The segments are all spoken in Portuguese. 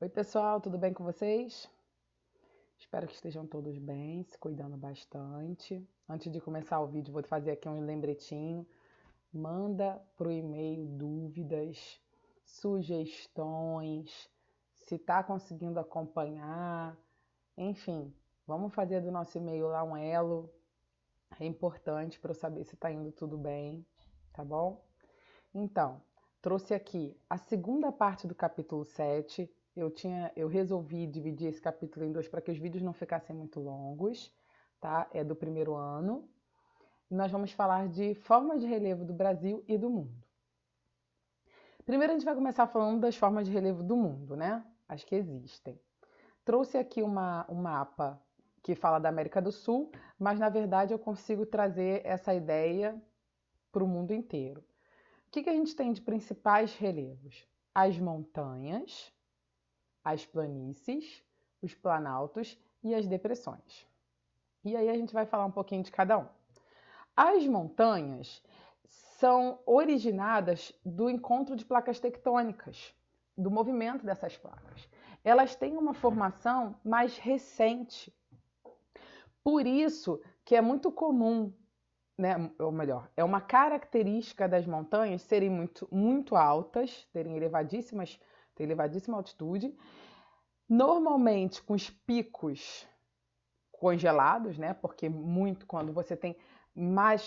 Oi, pessoal, tudo bem com vocês? Espero que estejam todos bem, se cuidando bastante. Antes de começar o vídeo, vou fazer aqui um lembretinho. Manda para o e-mail dúvidas, sugestões, se está conseguindo acompanhar, enfim, vamos fazer do nosso e-mail lá um elo. É importante para eu saber se está indo tudo bem, tá bom? Então, trouxe aqui a segunda parte do capítulo 7. Eu resolvi dividir esse capítulo em dois para que os vídeos não ficassem muito longos, tá? É do primeiro ano. E nós vamos falar de formas de relevo do Brasil e do mundo. Primeiro a gente vai começar falando das formas de relevo do mundo, né? As que existem. Trouxe aqui um mapa que fala da América do Sul, mas na verdade eu consigo trazer essa ideia para o mundo inteiro. O que a gente tem de principais relevos? As montanhas, as planícies, os planaltos e as depressões. E aí a gente vai falar um pouquinho de cada um. As montanhas são originadas do encontro de placas tectônicas, do movimento dessas placas. Elas têm uma formação mais recente. Por isso que é muito comum, né, ou melhor, é uma característica das montanhas serem muito altas, terem elevadíssima altitude, normalmente com os picos congelados, né? Porque quando você tem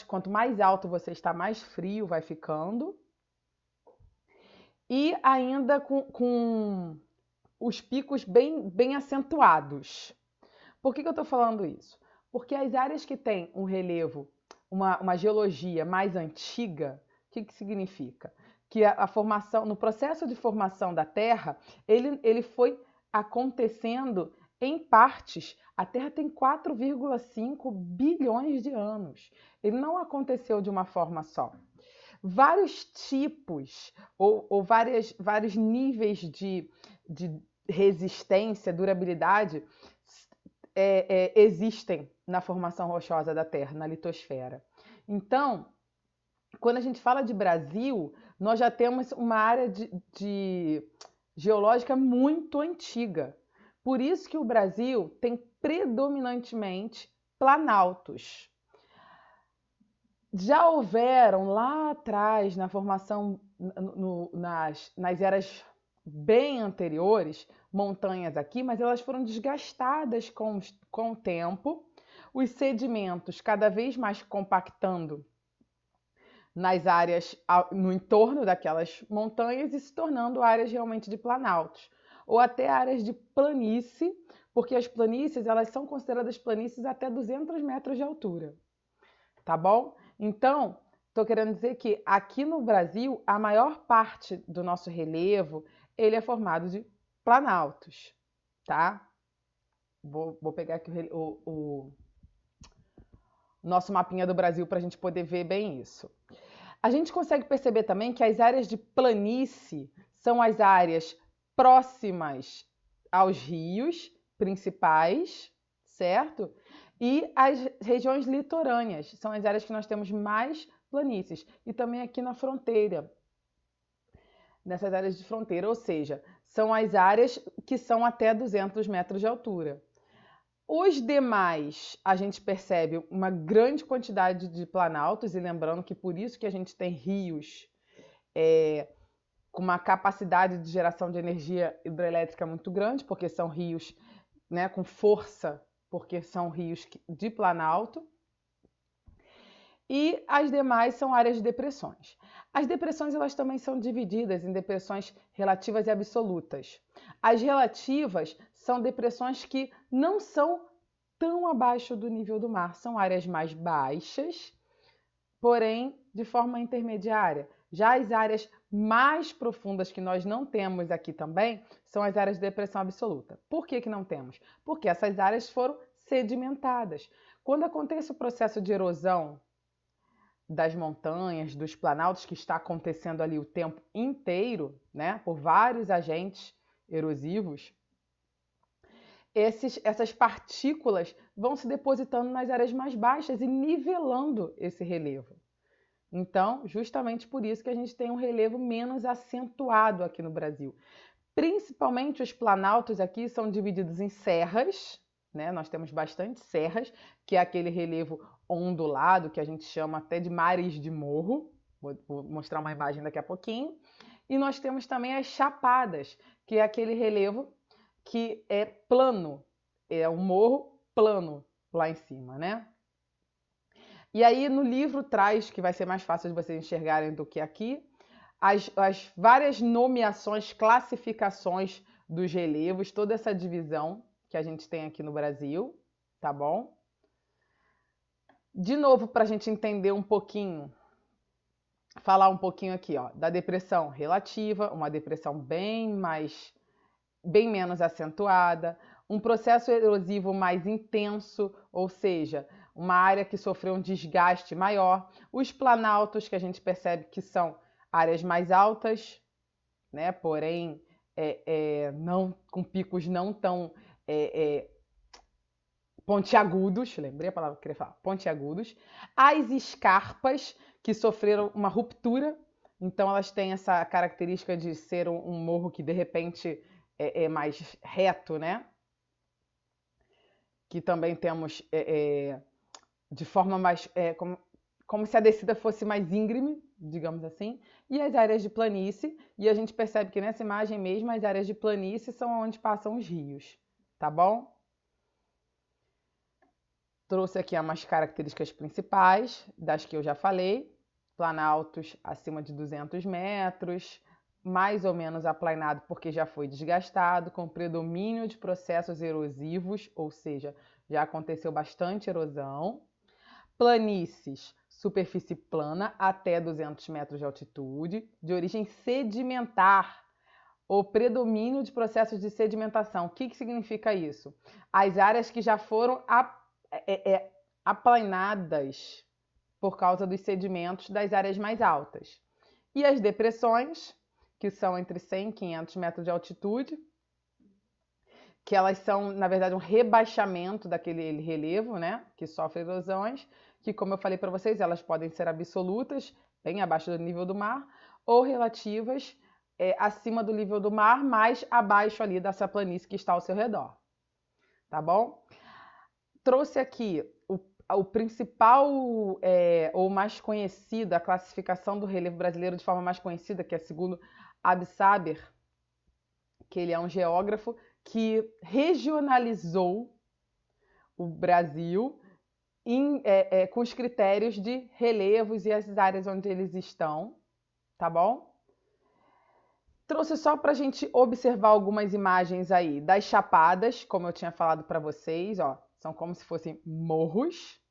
quanto mais alto você está, mais frio vai ficando. E ainda com os picos bem acentuados. Por que eu estou falando isso? Porque as áreas que têm um relevo, uma geologia mais antiga, o que significa? Que a formação, no processo de formação da Terra, ele foi acontecendo em partes. A Terra tem 4,5 bilhões de anos. Ele não aconteceu de uma forma só. Vários tipos ou vários níveis de resistência, durabilidade, existem na formação rochosa da Terra, na litosfera. Então, quando a gente fala de Brasil, nós já temos uma área de geológica muito antiga. Por isso que o Brasil tem predominantemente planaltos. Já houveram lá atrás, na formação, nas eras bem anteriores, montanhas aqui, mas elas foram desgastadas com o tempo, os sedimentos cada vez mais compactando nas áreas no entorno daquelas montanhas e se tornando áreas realmente de planaltos, ou até áreas de planície, porque as planícies elas são consideradas planícies até 200 metros de altura, tá bom? Então, estou querendo dizer que aqui no Brasil, a maior parte do nosso relevo, ele é formado de planaltos, tá? Vou pegar aqui o nosso mapinha do Brasil para a gente poder ver bem isso. A gente consegue perceber também que as áreas de planície são as áreas próximas aos rios principais, certo? E as regiões litorâneas são as áreas que nós temos mais planícies. E também aqui na fronteira, nessas áreas de fronteira, ou seja, são as áreas que são até 200 metros de altura. Os demais, a gente percebe uma grande quantidade de planaltos, e lembrando que por isso que a gente tem rios com uma capacidade de geração de energia hidrelétrica muito grande, porque são rios, né, com força, porque são rios de planalto. E as demais são áreas de depressões. As depressões elas também são divididas em depressões relativas e absolutas. As relativas são depressões que não são tão abaixo do nível do mar, são áreas mais baixas, porém de forma intermediária. Já as áreas mais profundas que nós não temos aqui também são as áreas de depressão absoluta. Por que não temos? Porque essas áreas foram sedimentadas. Quando acontece o processo de erosão das montanhas, dos planaltos, que está acontecendo ali o tempo inteiro, né, por vários agentes erosivos, essas partículas vão se depositando nas áreas mais baixas e nivelando esse relevo. Então, justamente por isso que a gente tem um relevo menos acentuado aqui no Brasil. Principalmente os planaltos aqui são divididos em serras, né? Nós temos bastante serras, que é aquele relevo ondulado, que a gente chama até de mares de morro. Vou mostrar uma imagem daqui a pouquinho. E nós temos também as chapadas, que é aquele relevo que é plano, é um morro plano lá em cima, né? E aí no livro traz, que vai ser mais fácil de vocês enxergarem do que aqui, as várias nomeações, classificações dos relevos, toda essa divisão que a gente tem aqui no Brasil, tá bom? De novo, para a gente entender um pouquinho, falar um pouquinho aqui, ó, da depressão relativa, uma depressão bem menos acentuada, um processo erosivo mais intenso, ou seja, uma área que sofreu um desgaste maior, os planaltos que a gente percebe que são áreas mais altas, né? Porém, não com picos não tão pontiagudos, lembrei a palavra que eu queria falar, pontiagudos. As escarpas, que sofreram uma ruptura, então elas têm essa característica de ser um morro que de repente é mais reto, né? Que também temos de forma mais como se a descida fosse mais íngreme, digamos assim, e as áreas de planície, e a gente percebe que nessa imagem mesmo as áreas de planície são onde passam os rios, tá bom? Trouxe aqui umas características principais das que eu já falei, planaltos acima de 200 metros, mais ou menos aplanado porque já foi desgastado, com predomínio de processos erosivos, ou seja, já aconteceu bastante erosão. Planícies, superfície plana até 200 metros de altitude, de origem sedimentar, o predomínio de processos de sedimentação. O que significa isso? As áreas que já foram aplanadas por causa dos sedimentos das áreas mais altas. E as depressões, que são entre 100 e 500 metros de altitude, que elas são, na verdade, um rebaixamento daquele relevo, né, que sofre erosões, que, como eu falei para vocês, elas podem ser absolutas, bem abaixo do nível do mar, ou relativas, acima do nível do mar, mas abaixo ali dessa planície que está ao seu redor. Tá bom? Trouxe aqui o principal ou mais conhecido, a classificação do relevo brasileiro de forma mais conhecida, que é segundo Absaber, que ele é um geógrafo que regionalizou o Brasil com os critérios de relevos e as áreas onde eles estão, tá bom? Trouxe só para a gente observar algumas imagens aí das chapadas, como eu tinha falado para vocês, ó, são como se fossem morros,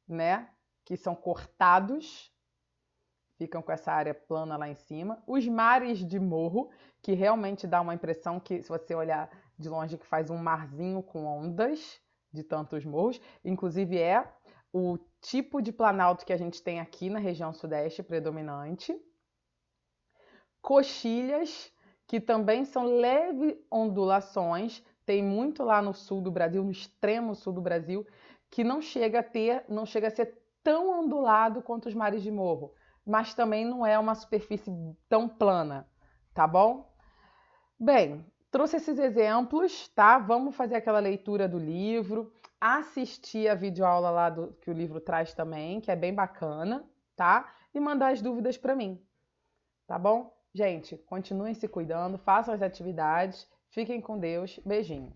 né? Que são cortados, ficam com essa área plana lá em cima. Os mares de morro, que realmente dá uma impressão que, se você olhar de longe, que faz um marzinho com ondas de tantos morros. Inclusive o tipo de planalto que a gente tem aqui na região sudeste predominante. Coxilhas, que também são leves ondulações, tem muito lá no sul do Brasil, no extremo sul do Brasil, que não chega a ser tão ondulado quanto os mares de morro, mas também não é uma superfície tão plana, tá bom? Bem, trouxe esses exemplos, tá? Vamos fazer aquela leitura do livro, assistir a videoaula lá que o livro traz também, que é bem bacana, tá? E mandar as dúvidas para mim, tá bom? Gente, continuem se cuidando, façam as atividades, fiquem com Deus, beijinho.